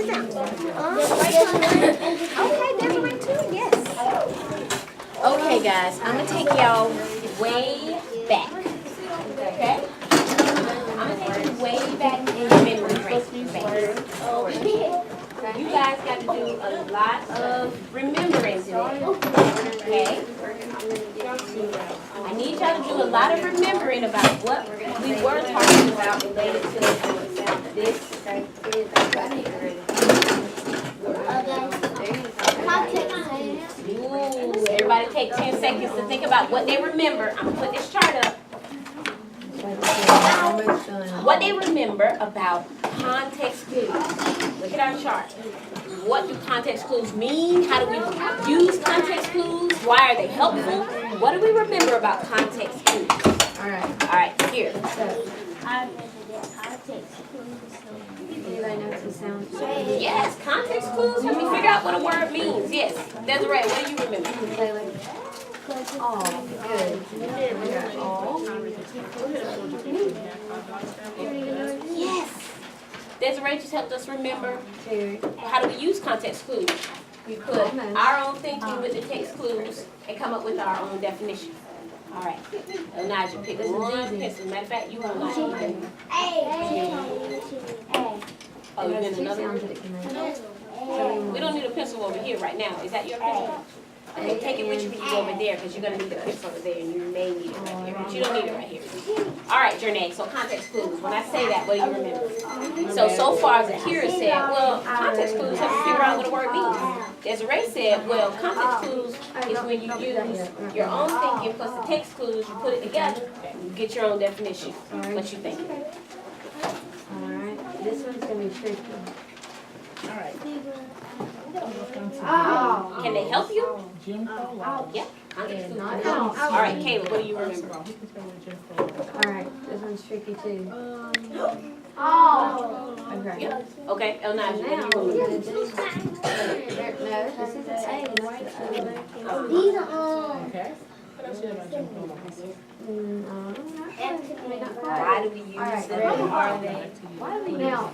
it sound? Okay, Desiree too, yes. Okay, guys, I'm gonna take y'all way back. Okay? I'm gonna take you way back in your memory bank. You guys got to do a lot of remembering today. Okay? I need y'all to do a lot of remembering about what we were talking about related to this. Ooh, everybody take 10 seconds to think about what they remember. I'm going to put this chart up. What they remember about context clues. Look at our chart. What do context clues mean? How do we use context clues? Why are they helpful? What do we remember about context clues? All right, here. Yes, context clues help me figure out what a word means. Yes. Desiree, what do you remember? Oh, good. Yes. Desiree just helped us remember how do we use context clues. We put our own thinking with the text clues and come up with our own definition. All right. Elijah, pick one pencil. Matter of fact, you want Elijah. Oh, you're in another one? We don't need a pencil over here right now. Is that your pencil? Okay, take it with you when you go over there because you're going to need a pencil over there and you may need it right here, but you don't need it right here. All right, Jernay, so context clues. When I say that, what do you remember? So far, Zakira said, well, context clues help you figure out what a word means. Desiree said, well, context clues is when you use your own thinking plus the text clues, you put it together, you get your own definition. What you think? All right, this one's going to be tricky. All right. Can they help you? Jim Crow laws. Yeah. All right, Caleb, what do you remember? All right, this one's tricky too. Okay. Yeah. Okay, Elnaja, Now, what do you we're remember? going to do, no, this is an A, this is an O. These are Okay. What else you know about Jim Crow laws? Why do we use Alright, them? ready? Are they? Why do we now?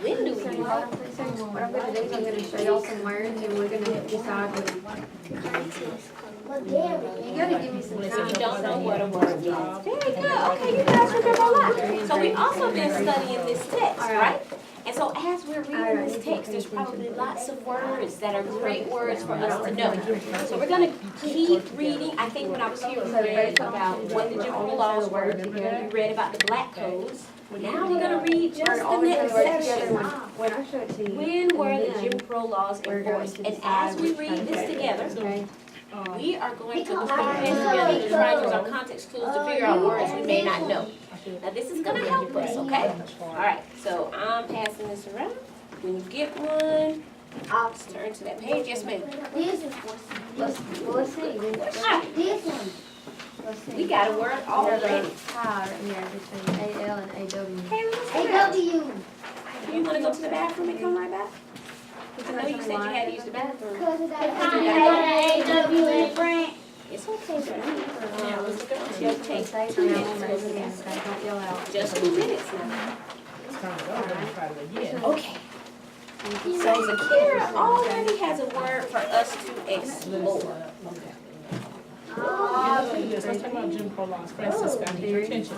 When do we use them? What I'm going to do is I'm going to show y'all some words and we're going to decide what. You got to give me some So time. you don't know what a word means. Very good. Okay, you guys remember a lot. So we've also been studying this text, right? And so as we're reading this text, there's probably lots of words that are great words for us to know. So we're going to keep reading. I think when I was here, we read about what the Jim Crow laws were. We read about the black codes. Now we're going to read just the next section. When I show it to you. When were the Jim Crow laws enforced? And as we read this together, we are going to look at our heads together to try and use our context clues to figure out words we may not know. Now this is going to help us, okay? All right, so I'm passing this around. When you get one, let's turn to that page. Yes, ma'am. Let's see. Let's see. We got a word already. Tie right here between A-L and A-W. Hey, you want to go to the bathroom and come right back? I know you said you had to use the bathroom. It's okay, but now let's go. Just take 2 minutes to go to the bathroom. Don't yell out. Just 2 minutes now. It's time to go. We're gonna try it again. Okay. So Zakira already has a word for us to explore. Look at this. Let's talk about Jim Crow laws. Francisco, I need your attention.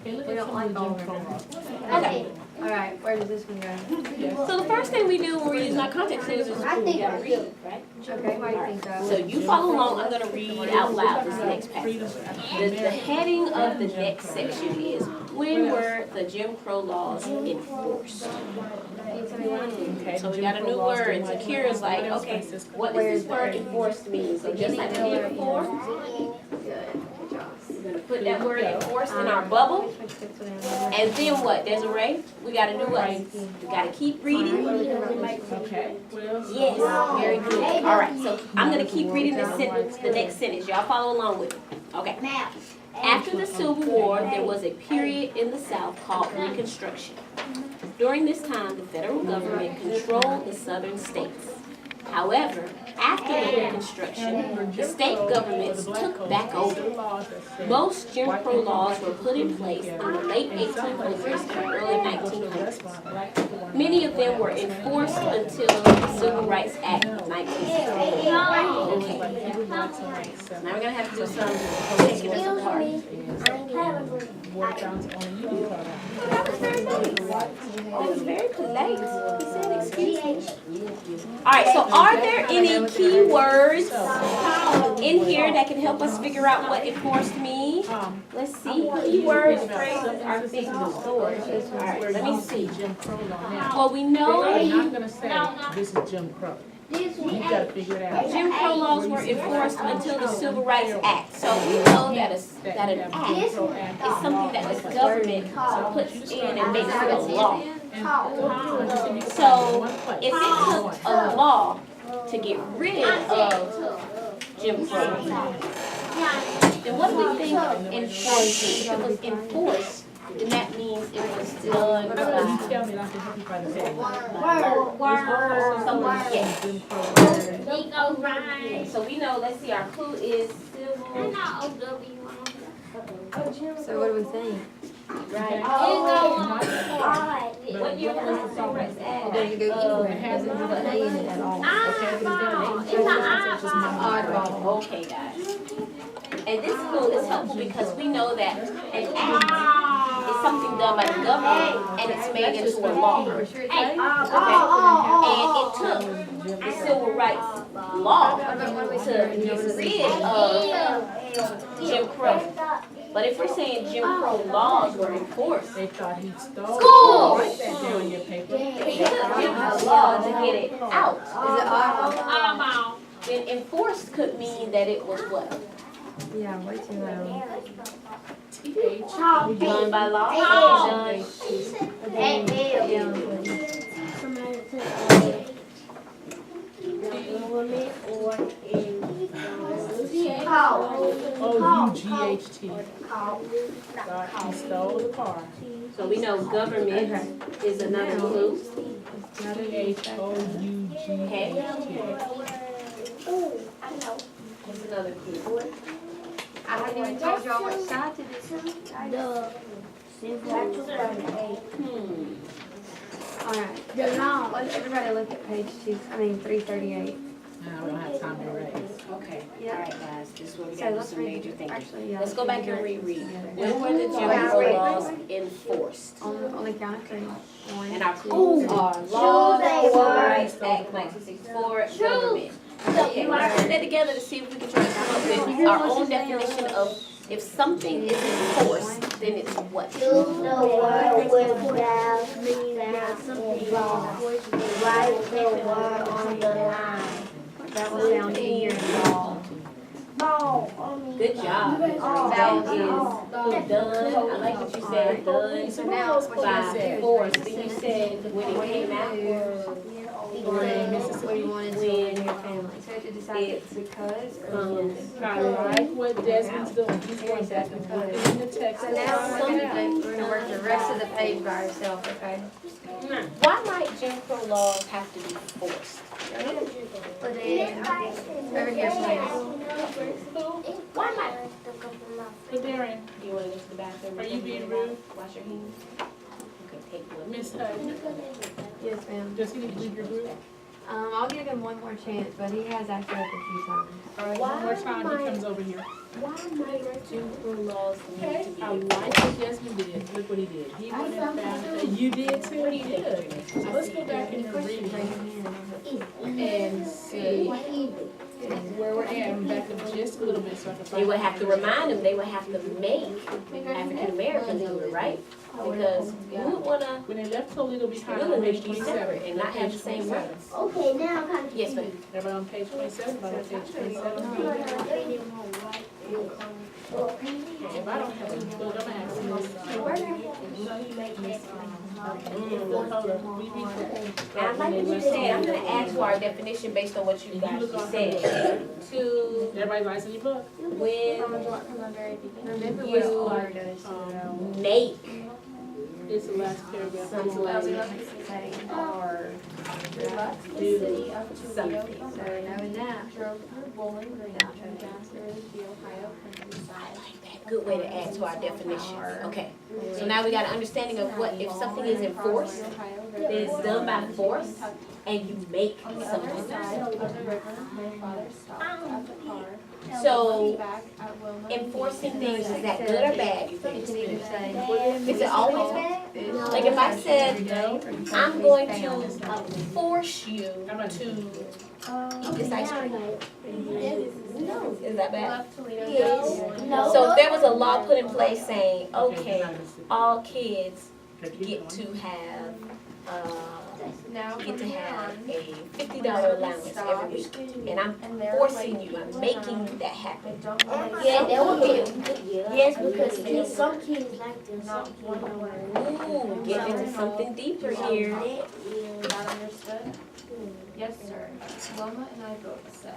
Okay, look We at don't some like of the all Jim of Crow them. laws. Okay. All right, where does this one go? So the first thing we do when we're using our context clues is we gotta read, right? Okay, why do you think So so? you follow along. I'm gonna read out loud this next passage. The heading of the next section is when were the Jim Crow laws enforced? Can you tell me one? Okay, So we Jim got a Crow new laws word. didn't like Zakira's like, what else, okay, Francisco? what does this word enforced mean? So just like we did before, Good job. we're gonna put that word enforced in our bubble. And then what, Desiree? We gotta do what? We gotta keep reading. Okay. Well, Yes, very good. All right, so I'm gonna keep reading this sentence, the next sentence. Y'all follow along with me. Okay. After the Civil War, there was a period in the South called Reconstruction. During this time, the federal government controlled the southern states. However, after the Reconstruction, the state governments took back over. Most Jim Crow laws were put in place in the late 1800s and early 1900s. Many of them were enforced until the Civil Rights Act of 1960. Okay. Now we're gonna have to do some taking this apart. That was very polite. He said, excuse me. All right, so are there any key words in here that can help us figure out what enforced means? Let's see. Key words, phrases are big words. All right, let me see. Well, we know I'm not gonna say this is Jim Crow. You gotta figure it out. Jim Crow laws were enforced until the Civil Rights Act. So we know that that an act is something that the government puts in and makes it a law. So if it took a law to get rid of Jim Crow, then what do we think enforced means? If it was enforced, then that means it was done You by tell me, and I can help you find the second one. someone. Yes. Jim Crow. Okay, so we know, let's see, our clue is civil. So what are we saying? Right. What year was the Civil Rights It Act? doesn't go anywhere, it doesn't have an A in it at all. Oddball. Okay, guys. And this clue is helpful because we know that an act is something done by the government and it's made into a law. Are we sure it's A? And it took the Civil Rights Law to get rid of Jim Crow. But if we're saying Jim Crow laws were enforced, They thought he stole. School! Write that down on your paper. if it took Jim Crow law to get it out, Is it oddball? then enforced could mean that it was what? Yeah, way too low. TH. Done by law? Done. O-U-G-H-T. Thought he stole the car. So we know government is another clue. T-H-O-U-G-H-T. What's another clue? I haven't even told y'all what side to do. Alright. Everybody look at page 338. Now we don't have time to erase. Okay, Yeah. all right, guys, this is where we So gotta do let's some read, major thinking. actually, yeah. Let's go back and reread. When were the Jim Yeah. Crow laws enforced? On the count of three. One, And our two, clues three. are laws, Civil Rights Act 1964, government. Okay, let's put that together to see if we can try to come up with our own definition of if something is enforced, then it's what? That will sound easier than all. Good job. That is done. I like what you said, done So now, what by force. Then you said when it came out. what you wanted to in your family. So you have to decide if it's because or I like what Desmond's doing. He's going back and forth in the text. So now we're gonna work the rest of the page by ourselves, okay? Why might Jim Crow laws have to be enforced? Over here, please. Why might? But Darren, Do you want to go to the bathroom? Are you being rude? Wash your hands. Okay, take one. Miss Hudson, Yes, ma'am. does he need to leave your group? I'll give him one more chance, but he has acted up a few times. All right, one more time, he comes over here. Why might Jim Crow laws need to be I enforced? like what Desmond did. Look what he did. He went and found, you did too? What do you think? Good. So let's go back in the reading and see where we're at, and back up just a little bit so I can They find. would have to remind them, they would have to make African Americans do it, right? Because you would wanna, When they left Toledo behind Really on page make you 27. separate and not have the page same 27. rights. Okay, now I'm kind of. Yes, ma'am. Everybody on page 27, everybody on page 27. If I don't have a book, I'm gonna have to And I like what you said, I'm gonna add to our definition based on what you guys just said. To Everybody writes in your book. when Remember You, what order does. make It's the last paragraph. something Say or. left the do city of Toledo, something. So knowing that. drove through Bowling Green, and down through the Ohio countryside. Good way to add to our definition. Okay, so now we got an understanding of what, if something is enforced, then it's done by force, and you make On the other something. side of the river, my father stopped at the car. So, Back at Wilma. enforcing things, is that good or bad, you You think? can even say. Is it always bad? Like if I said, I'm going to force you to eat this ice cream. Is that bad? Left Toledo. Yes. No. So if there was a law put in place saying, okay, all kids get to have, Now get to from here have on, a $50 allowance every week, and I'm forcing you, I'm making that happen. they don't like Yeah, that would be a good, yes, because kids, some kids like them, some not one kids word. Ooh, getting into something deeper here. That understood? Yes, sir. Wilma and I both said,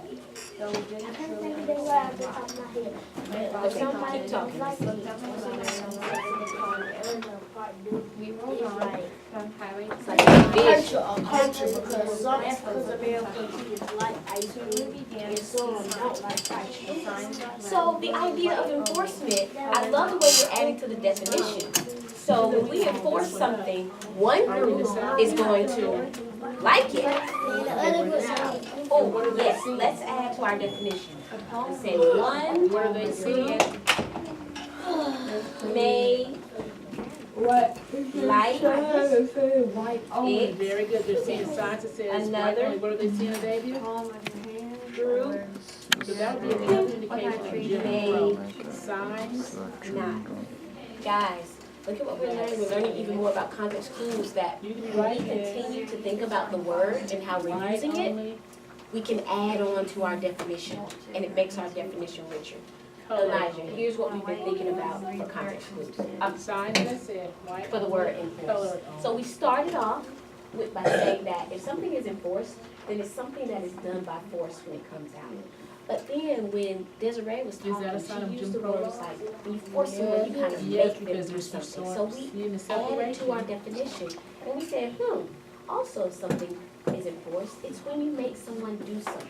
though we didn't I can't truly think of the word off the understand top of my head. why. My Okay, father keep nodded, talking. looked at my mother and said to the car. We rolled on down Highway It's like a fish. Culture, because some American kids like ice So cream we began and to some see don't like ice cream. signs that So the idea of enforcement, I love the way you're adding to the definition. So when we enforce something, one group is going to like it. And the other was Oh, yes, let's add to our definition. Say one What are they seeing? may like Oh, it very good. They're seeing signs that says white Another. only. What are they seeing, Davia? group So that would be a good indication of may general signs. not. Guys, look at what we're learning. We're learning even more about context clues that You can be when we right there. continue to think about the word and how we're White using it, only. we can add on to our definition, and it makes our definition richer. Color. Elijah, here's what we've been thinking about for context clues, Signs that said white. for the word only, enforce. Color. So we started off with, by saying that if something is enforced, then it's something that is done by force when it comes out. But then when Desiree was Is that a talking, sign she of used Jim the Crow words law? like, when you force someone, you kind of Yes, make them because do there's some something. So sorts, we in the added separation. to our definition, and we said, also something is enforced, it's when you make someone do something.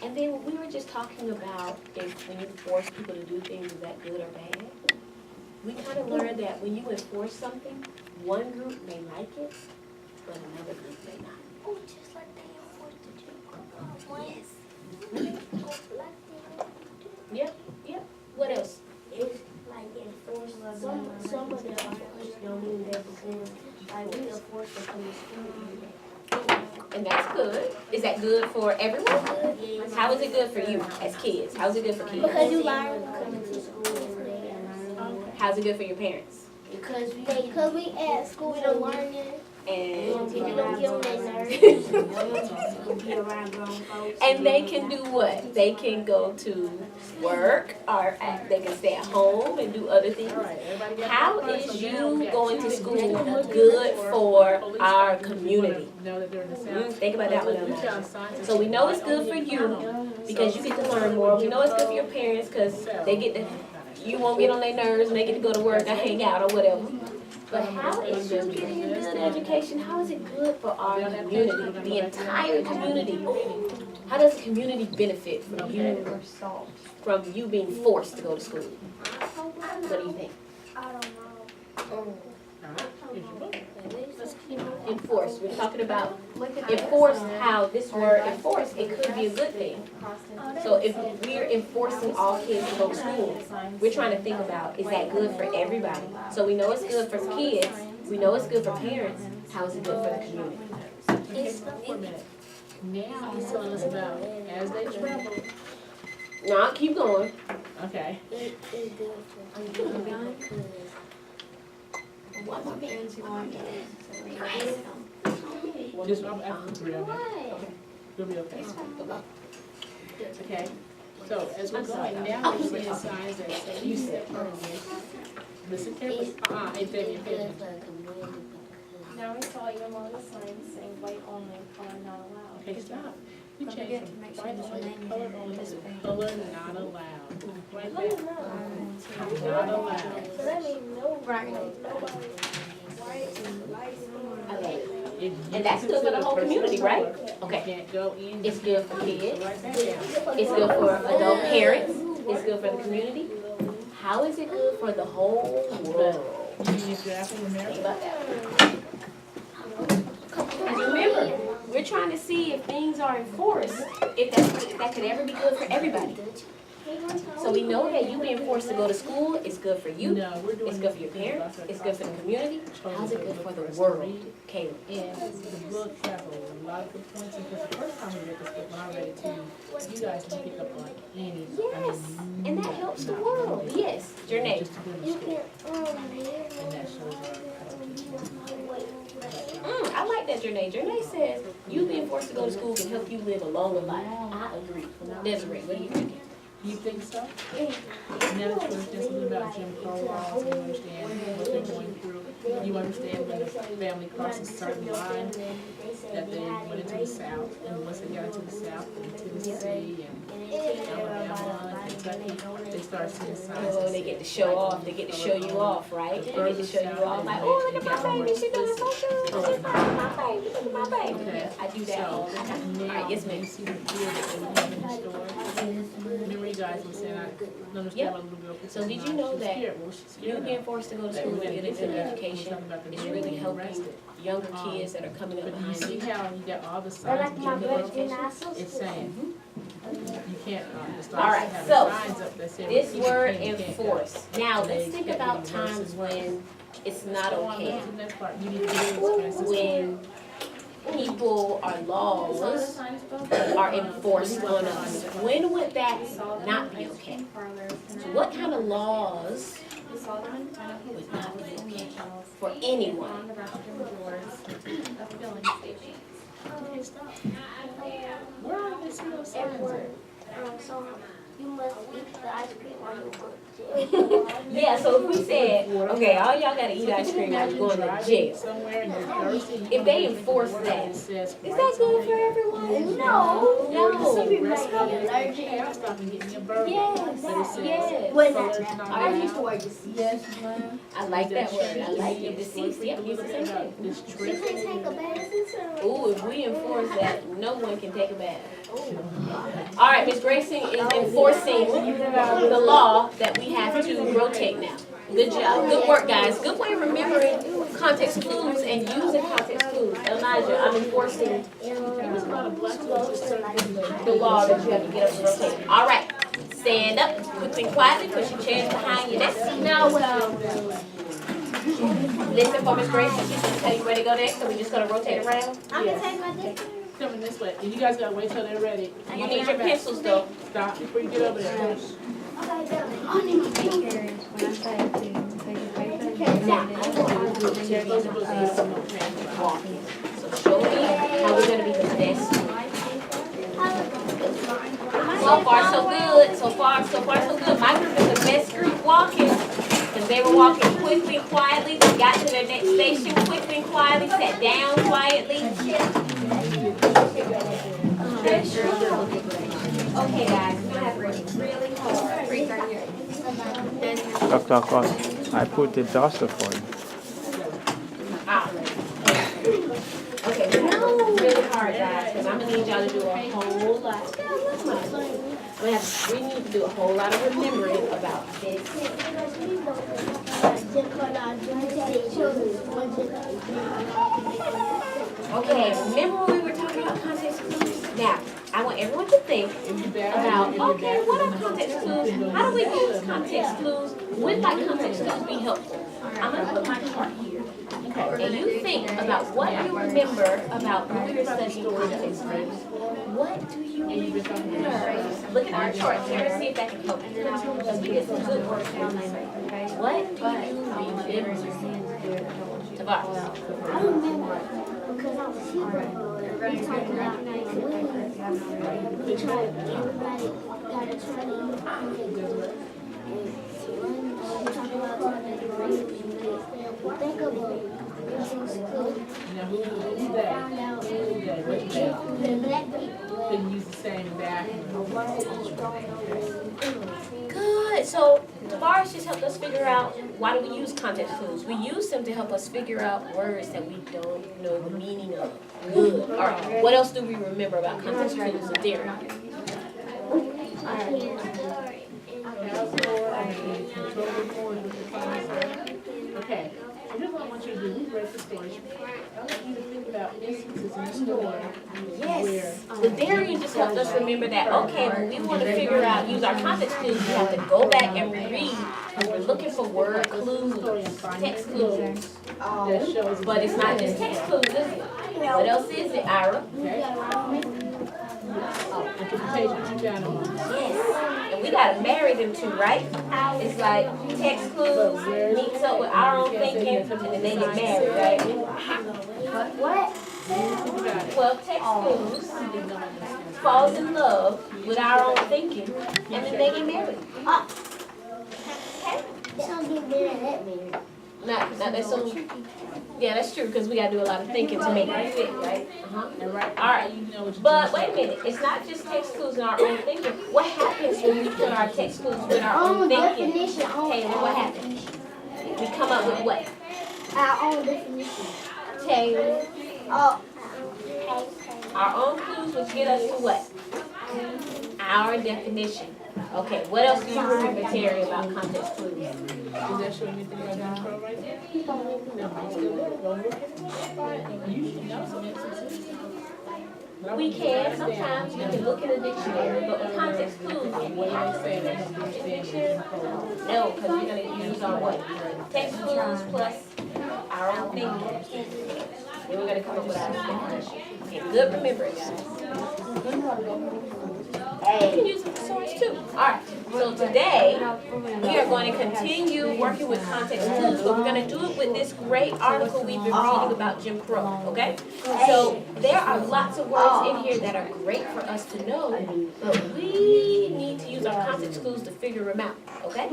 And then we were just talking about if when you force people to do things, is that good or bad? We kind of learned that when you enforce something, one group may like it, but another group may not. Oh, just like they enforced the Jim Crow law. Yes. Yep. What else? It's like enforced, some of them enforced don't mean they're because, like, we enforce them from the school. And that's good. Is that good for everyone? Yes. How is it good for you as kids? How is it good for kids? Because you learn coming to school every day and learning. How's it good for your parents? Because we at school, we don't learn it. And You don't give them their nerves. and they can do what? They can go to work, or they can stay at home and do other things. All right, everybody got How that part? is So now we you got going two to things. school Just look good at for police our officers. We community? wanna know that they're in the Mm, South. think about that one, We Elijah. found signs that So we said know it's white good for only. you because you get to learn more. We know it's good for your parents because they get to, you won't get on their nerves and they get to go to work or hang out or whatever. But how is you getting a good education? How is it good for our community, the entire community? How does the community benefit from you being forced to go to school? What do you think? I don't know. All right, here's your book. Enforced, we're talking about enforced, how this word enforced, it could be a good thing. So if we're enforcing all kids to go to school, we're trying to think about, is that good for everybody? So we know it's good for kids, we know it's good for parents, how is it good for the community? Okay, stop for a minute. Now he's telling us about as they travel. No, keep going. Okay. It's good for Just after the three of them. You'll be okay. Okay. So as we're going, now we're seeing signs that say, you said, listen carefully. Ain't that your opinion? Now we saw even more of the signs saying white only, color not allowed. Okay, stop. You changed from white only, color only to color not allowed. Right there. Not allowed. So that means no, Right. nobody, white, light, Okay. if you And that's good for the whole consider a person community, right? of color, Okay. you can't go in. It's good for kids. Write that down. It's good for adult parents. It's good for the community. How is it good for the whole world? Even if you're African Think American. about that. And remember, we're trying to see if things are enforced, if that could ever be good for everybody. So we know that you being forced to go to school is good for you. No, we're doing. It's good for your parents. It's good for the community. How's it good for the us to world, read. Caleb? And the book has a lot of good points, and because the first time we read this book, when I read it too, you guys can pick up on any. Yes, and that helps the world. Yes, Janae. Just to put in You the story, can, and that shows I like that, Janae. Janae says you being forced to go to school can help you live a longer life. I agree. Desiree, what do you think? You think so? Now that you understand something about Jim Crow laws, and you understand what they're going through, you understand when the family crosses certain lines, that they went into the South, and once they got into the South, in Tennessee and Alabama and Kentucky, they start seeing signs. Oh, they get to show off. They get to show you off, right? They get to show you off. Like, oh, look at my baby. She doing so good. Look at my baby. Look at my baby. Okay. I do that all the time. All Now, right, yes, when you ma'am. see the deal that they have in the store, remember you guys were saying, I understand my little girl. So did you know that she's you scared being of. forced to go to That school we're and gonna get a get to good that. education We're talking about the is men really being helping arrested. younger kids that are coming up But you behind see you. how you got all the I signs like of my gender brother, education? and I so It's scared. saying, you can't, the All right, stars so, have signs up that say. This you word can, you can't go. enforce. Now, And let's they think get about even worse times and worse. when it's not Go on, okay. let's do the next part. You need to get experience this When people or laws are enforced on us. When would that not be okay? So what kind of laws would not be okay for anyone? Where are they see those signs Everywhere. at? So you must eat the ice cream while you go to jail. Yeah, so if we said, okay, all y'all gotta eat ice cream while you're going to Driving jail. somewhere and you're thirsty, you If they wanna enforce drink that, water and it says Is that white good on for it. everyone? No. No. You might be allergic. Hey, I'll stop and get me a burger. Yes, But it says yes. When colors that, not I allowed. used to wear deceased. Yes, ma'am. I like that word. I like it. Deceased, yep, it's the same thing. This You trip. can't take a bath. Ooh, if we enforce that, no one can take a bath. All right, Ms. Grayson is enforcing the law that we have to rotate now. Good job, good work, guys. Good way of remembering context clues and using context clues. Elijah, I'm enforcing the law that you have to get up and rotate. All right, stand up, quickly, quietly, put your chairs behind your desk. Now, Listen for Ms. Grayson, she's gonna tell you where to go next, so we're just gonna rotate around. I can take my dictionary. Coming this way. And you guys gotta wait till they're ready. You need your pencils though. Stop before you get over there. I need my dictionary. When I say to take a paper, Now, I'm going to do it Those to are be supposed to be some walking. So show me how we're gonna be the best. So far, so good. So far, so good. My group is the best group walking. Because they were walking quickly and quietly. They got to their next station quickly and quietly. Sat down quietly. Okay, guys, we're gonna have to work really hard. freak right here. Dr. I put the duster for you. Ah. Okay, we're gonna work really hard, guys, because I'm gonna need y'all to do a whole lot. We need to do a whole lot of remembering about this. Okay, remember when we were talking about context clues? Now, I want everyone to think about, okay, what are context clues? How do we use context clues? When might context clues be helpful? I'm gonna put my chart here. Okay, and you think about what you remember about when we were studying context clues. What do you remember? Look at our chart here and see if that can help you. Because we did some good work on this. What do you remember? Tavares. I remember because I was here. We talked about we tried everybody got to try to use context. We talked about trying to think of Now, who's that? found out Who's that? What's that? the black people Couldn't use the same back. Good. good. So Tavares just helped us figure out, why do we use context clues? We use them to help us figure out words that we don't know the meaning of. Good. All right. What else do we remember about context clues in theory? Okay, so here's what I want you to do. We read the story. I want you to think about instances in the story Yes. The Darian just helped us remember that, okay, when we want to figure out, use our context clues, we have to go back and reread. And we're looking for word clues, text clues. that shows. But it's not just text clues, is it? What else is it, Ira? Interpretation, you got them. Yes. And we gotta marry them two, right? It's like text clues meets up with our own thinking, and then they get married, right? What? Well, text clues falls in love with our own thinking, and then they get married. Okay? Some get better than that, man. Not that soon. Yeah, that's true, because we gotta do a lot of thinking to make it fit, right? All right. But wait a minute, it's not just text clues in our own thinking. What happens when we put our text clues with our own thinking? Definition. Taylor, what happens? We come up with what? Our own definition. Taylor. Oh. Our own clues which get us to what? Our definition. Okay, what else do you remember, Terry, about context clues? Does that show anything about Jim Crow right there? No, still go look at it. You should know some instances. We can, sometimes we can look in a dictionary, but with context clues, What are they saying that helps you understand Jim Crow? no, because we're gonna use our what? Text clues plus our own thinking. Then we're gonna come up with our definition. Okay, good remembering, guys. You can use a thesaurus too. Alright, so today we are going to continue working with context clues, but we're going to do it with this great article we've been reading about Jim Crow, okay? So there are lots of words in here that are great for us to know, but we need to use our context clues to figure them out, okay?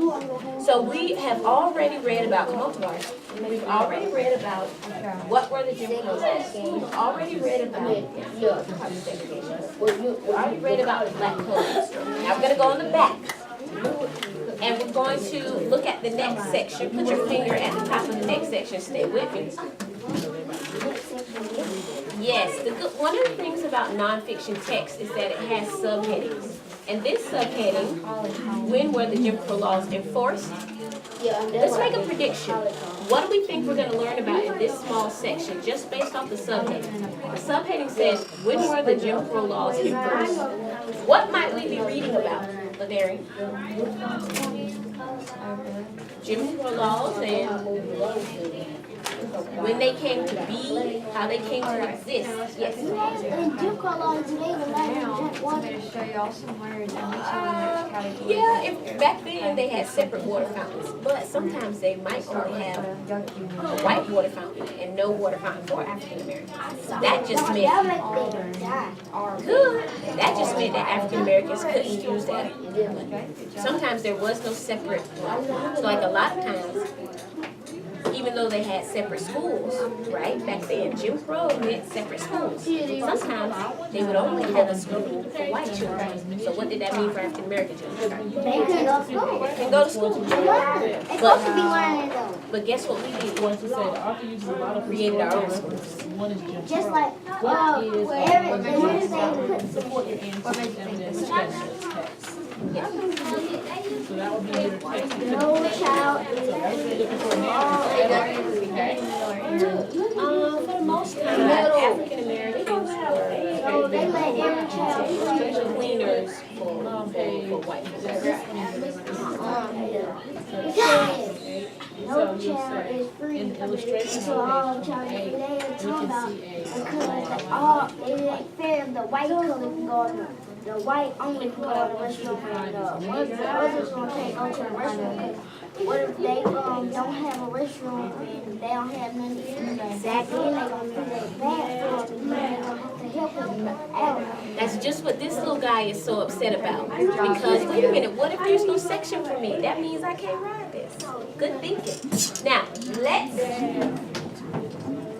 So we have already read about, come on, Tavares. We've already read about what were the Jim Crow laws. We've already read about We've already read about black clothes. Now we're going to go on the back. And we're going to look at the next section. Put your finger at the top of the next section. Stay with me. Yes, one of the things about nonfiction text is that it has subheadings. And this subheading, when were the Jim Crow laws enforced? Let's make a prediction. What do we think we're going to learn about in this small section, just based off the subheading? The subheading says, when were the Jim Crow laws enforced? What might we be reading about, Ladarian? Jim Crow laws and when they came to be, how they came to exist. Yes. In Jim Crow laws, do they allow you to drink I'm water? gonna show y'all some words and each of the next category. Yeah, if back then they had separate water fountains, but sometimes they might only have a white water fountain and no water fountain for African Americans. That just Y'all meant make them die. good. That just meant that African Americans couldn't use that. Sometimes there was no separate. So like a lot of times, even though they had separate schools, right? Back then, Jim Crow meant separate schools. Sometimes they would only have a school for white children. So what did that mean for African American children? They couldn't go to school. Can go to school. They're supposed to be learning though. But guess what we did? Going to say the author uses a lot of Created our own historical schools. references. One is Jim Just Crow. like, everything put Support your ancestors evidence text. Yeah. So that would be your text. no child is Looking for an answer. Okay. For the most part, African Americans were they let every child cleaners for white no child is free. In illustration So all page child is free. They ain't we talking can about see because it ain't fair if the white color can go in the white only can go in the restaurant and the others gonna take go to the restaurant. What if they don't have a restaurant and they don't have nothing to eat? Exactly. Then they gonna do that bad for them. They gonna have to help them out. That's just what this little guy is so upset about. Because, wait a minute, what if there's no section for me? That means I can't ride this. Good thinking. Now,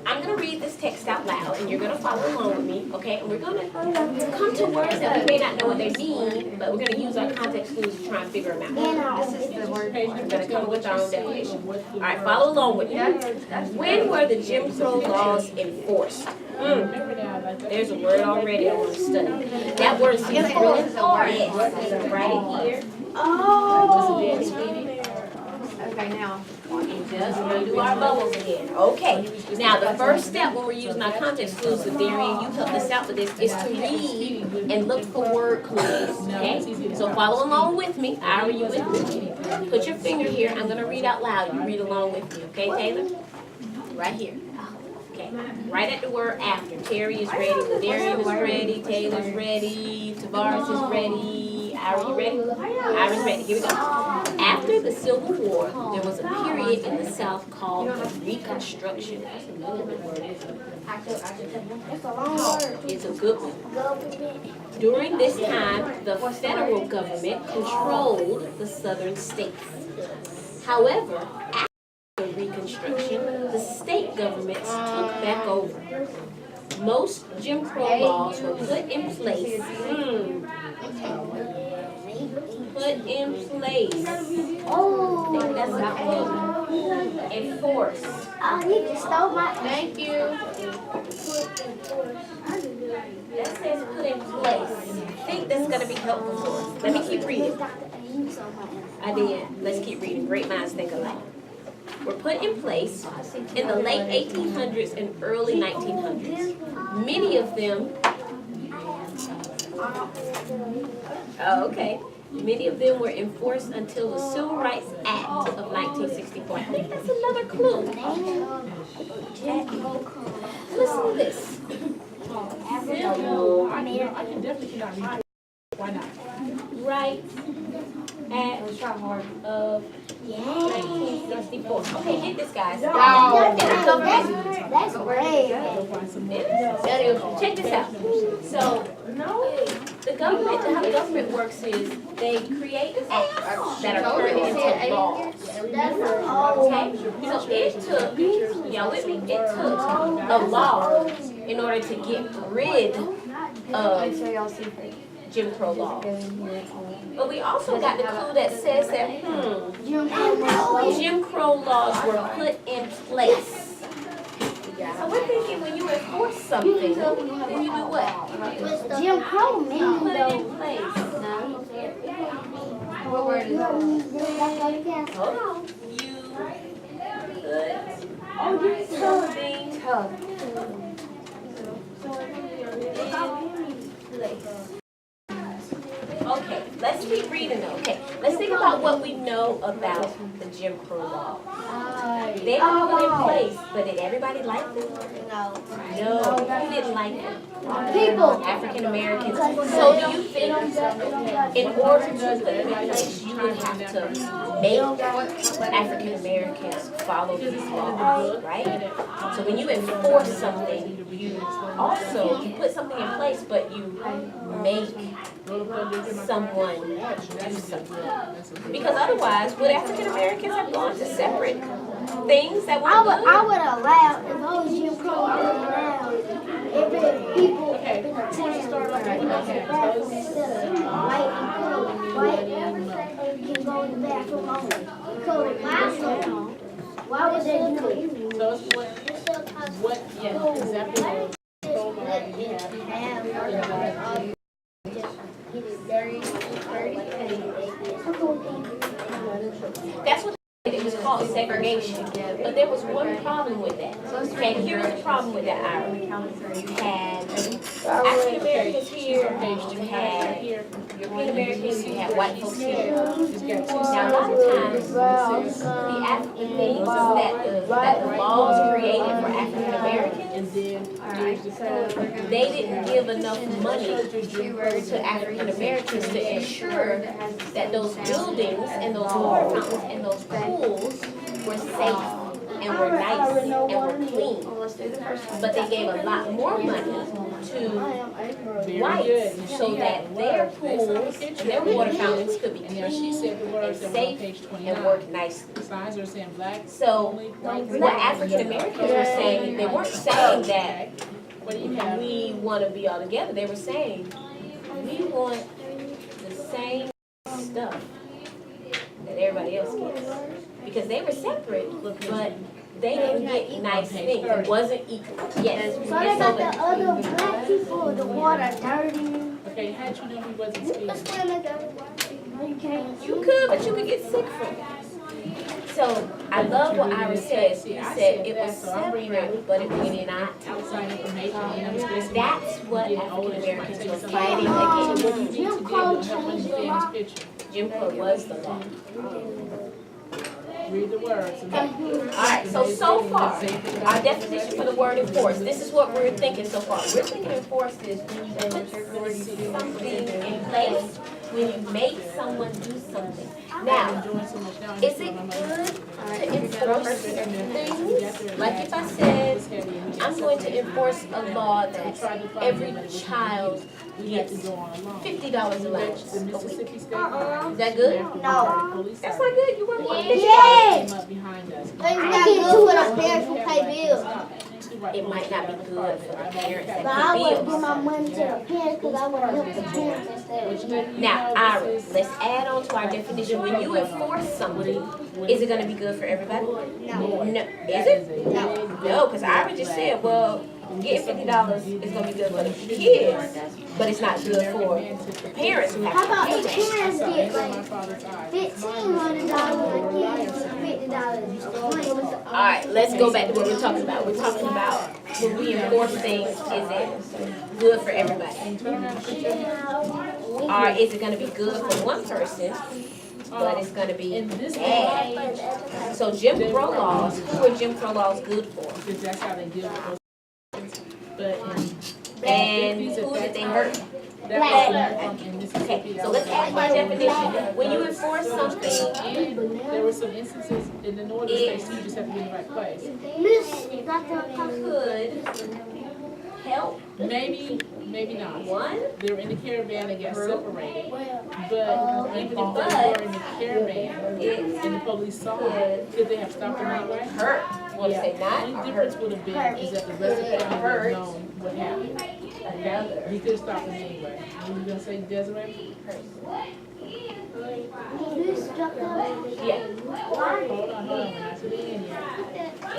I'm going to read this text out loud, and you're gonna follow along with me, okay? And we're gonna come to words that we may not know what they mean, but we're gonna use our context clues to try and figure them out. This is the word. We're gonna come with our own definition. All right, follow along with me. When were the Jim Crow laws enforced? There's a word already I want to study. That word is really hard. Yes, so write it here. Okay, now. And just undo our bubbles again. Okay. Now the first step when we're using our context clues, and Darian, you help us out with this, is to read and look for word clues. Okay. So follow along with me. Are you with me? Put your finger here. I'm gonna read out loud. You read along with me. Okay, Taylor? Right here. Okay. Right at the word after. Terry is ready. Darian is ready. Taylor's ready. Tavares is ready. Are you ready? Ira's ready. Here we go. After the Civil War, there was a period in the South called the Reconstruction. That's another good word, isn't it? It's a long word. It's a good one. Government. During this time, the federal government controlled the southern states. However, after the Reconstruction, the state governments took back over. Most Jim Crow laws were put in place. Put in place. Oh. That's a clue. Enforce. You just stole my. Thank you. That says put in place. I think that's going to be helpful for us. Let me keep reading. I did. Let's keep reading. Great minds think alike. Were put in place in the late 1800s and early 1900s. Many of them, many of them were enforced until the Civil Rights Act of 1964. I think that's another clue. Listen to this. Civil I can definitely cannot read. Why not? Rights Act of 1964. Okay, get this, guys. That's great. Check this out. So, the government, how the government works is they create acts that are turned into laws. Okay? So it took, y'all with me? It took a law in order to get rid of So y'all see. Jim Crow laws. But we also got the clue that says that, Jim Crow laws were put in place. So we're thinking when you enforce something, then you do what? Jim Crow means Put it in place. What word is that? Hold on. You put something in place. Okay, let's keep reading though. Okay, let's think about what we know about the Jim Crow law. They were put in place, but did everybody like them? No. No, who didn't like them? People. African Americans. So do you think in order to put them in place, you would have to make African Americans follow these laws, right? So when you enforce something, you put something in place, but you make someone do something. Because otherwise, would African Americans have gone to separate things that I weren't would good? allow, if I was Jim Crow, I would allow every people in the town instead of white and white can go in the bathroom only. Because why would they do it? So it's what, yeah, exactly what Crow law do you have? That's what it was called, segregation. But there was one problem with that. Okay, here's the problem with that, Ira. You had African Americans here, you had European Americans, you had white folks here. Now, a lot of times, the things that the laws created for African Americans, they didn't give enough money to African Americans to ensure that those buildings and those water fountains and those pools were safe and were nice and were clean. Well, let's do the first one. But they gave a lot more money to Very whites good. And so she had that their words based on the pools picture. and their water fountains could be And now she clean said the words and that were on safe page and 29. work nicely. Signs are saying black So only, white what African Americans were saying, they weren't saying that Okay. What do you have? we want to be all together. They were saying we want the same stuff that everybody else gets. Because they were separate, but they didn't get nice things. It wasn't equal. Yes. So they And got the other black people, the water dirty. Okay, how'd you know he wasn't speaking? Let's swim in the you can't. you could, but you could get sick from it. So I love what Ira said. He said it was separate, but it was not. Outside information, and I'm just That's what African Americans were fighting So against. what do you need to do to help understand this picture? Jim Crow was the law. Read the words. Alright, so far, our definition for the word enforce, this is what we're thinking so far. We're thinking enforce is when you put something in place, when you make someone do something. Now, Doing so much now. is it good to enforce things? Like if I said, I'm going to enforce a law that every child gets $50 allowance The a week. Mississippi State. Is that good? No. That's not good, you want $50. Yes. Came up behind us. It's not good for the parents who pay bills. It might not be good for the parents that But I pay would give bills. my money to the parents because I would help the parents instead. Now, Ira, let's add on to our definition. When you enforce something, is it gonna be good for everybody? No. No. Is it? No, because Ira just said, well, getting $50 is gonna be good for the kids, but it's not good for the parents who How have about to the pay that. parents get like My father's eyes. $1,500 $50? Alright, let's go back to what we're talking about. We're talking about when we enforce things, is it good for everybody? Or is it gonna be good for one person, but it's gonna be In this bad? So Jim Crow laws, who are Jim Crow laws good for? because that's how they deal with those. But And who did they hurt? that was in Mississippi. Okay, so let's add my definition. When you enforce something, And there were some instances in the northern states, you just have to be in the right place. Miss, you got the could help Maybe, maybe not. one, They were in the caravan and got separated. But even if they But were in the caravan it and the police saw them, could they have stopped them anyway? hurt. Want to say The not only or difference hurt? would have been is that the rest of the family would have known what happened. Another He could have stopped them anyway. You gonna say Desiree? Miss dropped Yeah. out. Hold on, we're not to the end yet.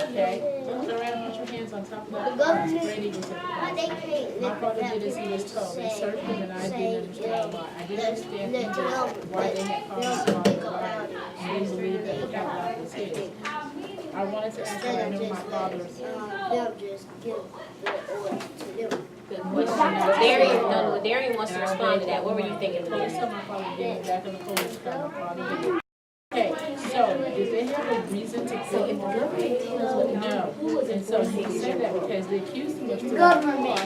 Okay, turn around and put your hands on top of that. Great Eagles at the But top. they can't My live father without did as he was people told. They say- searched him and I say, didn't understand why. I didn't understand let either them- why they had called him them father think alive. about I didn't believe that the life was his. I wanted to ask Instead what I of knew my just father. them just give the oil to them. Good question. Darian, no, Darian wants to respond to that. What were you thinking, Police Liz? told my father to get back in the police car. My father did. Okay, so did they have a reason to kill him? No. And so he said that because the accused him of stealing. Government.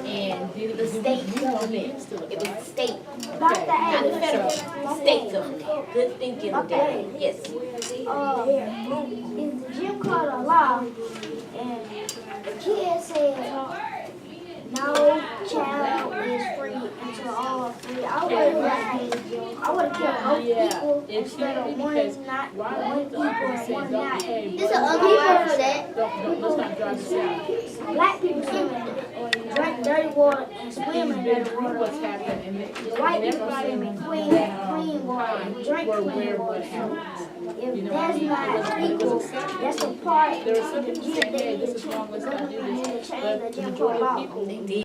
And did The state you know he government. didn't steal It it, was right? the state, Dr. not the federal. A, State government. Good thinking, Darian. Yes. in Jim Crow law, and the kid said, no child is free until all are free. I would have killed both people instead of one Because not why one would the equal people and say, one don't not. behave? There's an ugly word for that. Let's not drive this out. Black people swim drink dirty water and swim in dirty water. What's happened and White people everybody swim in clean water and drink were clean aware of water. what happened. If that's not equal, that's a part There were some people saying, hey, this is the wrong, let's not do this. change the But the Jim Crow majority of law. people They did.